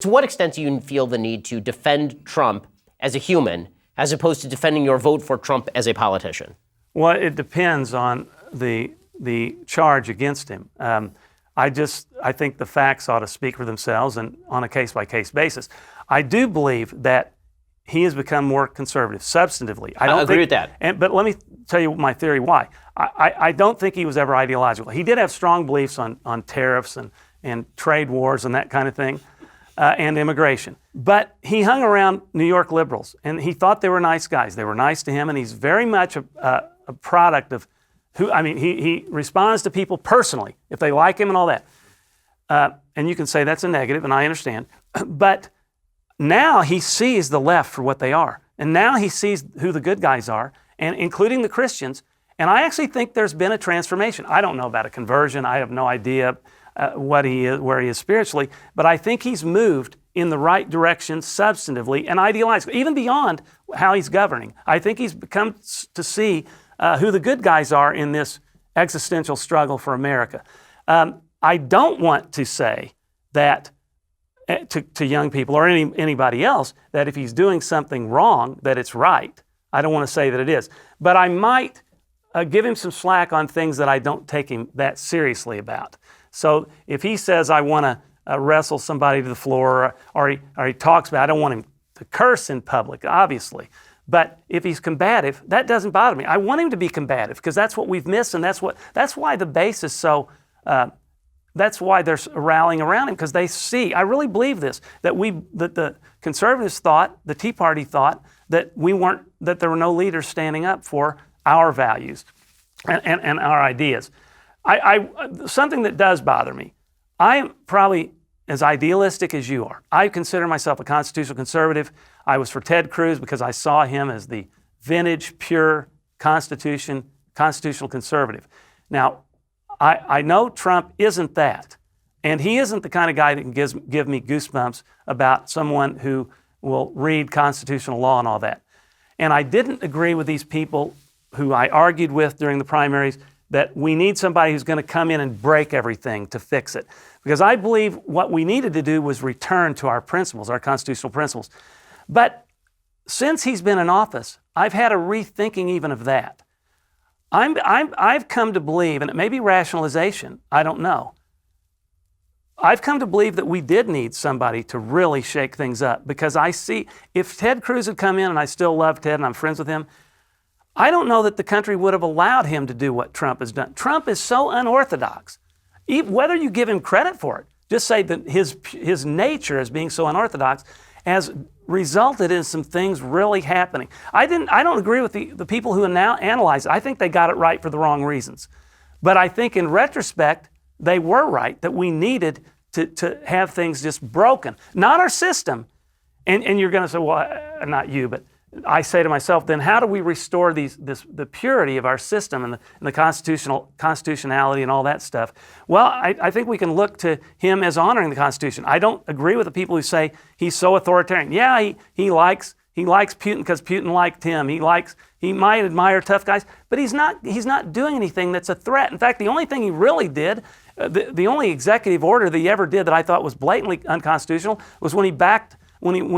To what extent do you feel the need to defend Trump as a human as opposed to defending your vote for Trump as a politician? Well, it depends on the charge against him. I think the facts ought to speak for themselves and on a case-by-case basis. I do believe that he has become more conservative, substantively. I agree with that. But let me tell you my theory why. I don't think he was ever ideological. He did have strong beliefs on tariffs and trade wars and that kind of thing, and immigration. But he hung around New York liberals, and he thought they were nice guys. They were nice to him, and he's very much a product of he responds to people personally, if they like him and all that. And you can say that's a negative, and I understand. But now he sees the left for what they are. And now he sees who the good guys are, and including the Christians. And I actually think there's been a transformation. I don't know about a conversion. I have no idea what he is, where he is spiritually. But I think he's moved in the right direction substantively and ideologically, even beyond how he's governing. I think he's become to see who the good guys are in this existential struggle for America. I don't want to say that to young people or anybody else that if he's doing something wrong, that it's right. I don't want to say that it is. But I might give him some slack on things that I don't take him that seriously about. So if he says, I want to wrestle somebody to the floor, or he talks about, I don't want him to curse in public, obviously. But if he's combative, that doesn't bother me. I want him to be combative because that's what we've missed, and that's why the base is so. That's why they're rallying around him, because they see. I really believe this, that the conservatives thought, the Tea Party thought that that there were no leaders standing up for our values and our ideas. Something that does bother me. I am probably as idealistic as you are. I consider myself a constitutional conservative. I was for Ted Cruz because I saw him as the vintage, pure constitutional conservative. Now, I know Trump isn't that, and he isn't the kind of guy that can give me goosebumps about someone who will read constitutional law and all that. And I didn't agree with these people who I argued with during the primaries that we need somebody who's going to come in and break everything to fix it. Because I believe what we needed to do was return to our principles, our constitutional principles. But since he's been in office, I've had a rethinking even of that. I've come to believe, and it may be rationalization, I don't know. I've come to believe that we did need somebody to really shake things up, because I see, if Ted Cruz had come in, and I still love Ted and I'm friends with him, I don't know that the country would have allowed him to do what Trump has done. Trump is so unorthodox. Whether you give him credit for it, just say that his nature as being so unorthodox has resulted in some things really happening. I don't agree with the people who now analyze it. I think they got it right for the wrong reasons. But I think in retrospect, they were right, that we needed to have things just broken. Not our system. And you're going to say, well, not you, but I say to myself, then how do we restore the purity of our system and the constitutionality and all that stuff? Well, I think we can look to him as honoring the Constitution. I don't agree with the people who say he's so authoritarian. Yeah, he likes Putin because Putin liked him. He might admire tough guys, but he's not doing anything that's a threat. In fact, the only thing he really did, the only executive order that he ever did that I thought was blatantly unconstitutional was when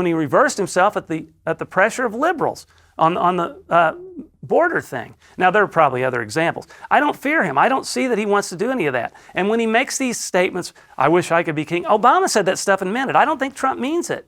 he reversed himself at the pressure of liberals on the border thing. Now, there are probably other examples. I don't fear him. I don't see that he wants to do any of that. And when he makes these statements, I wish I could be king, Obama said that stuff and meant it. I don't think Trump means it.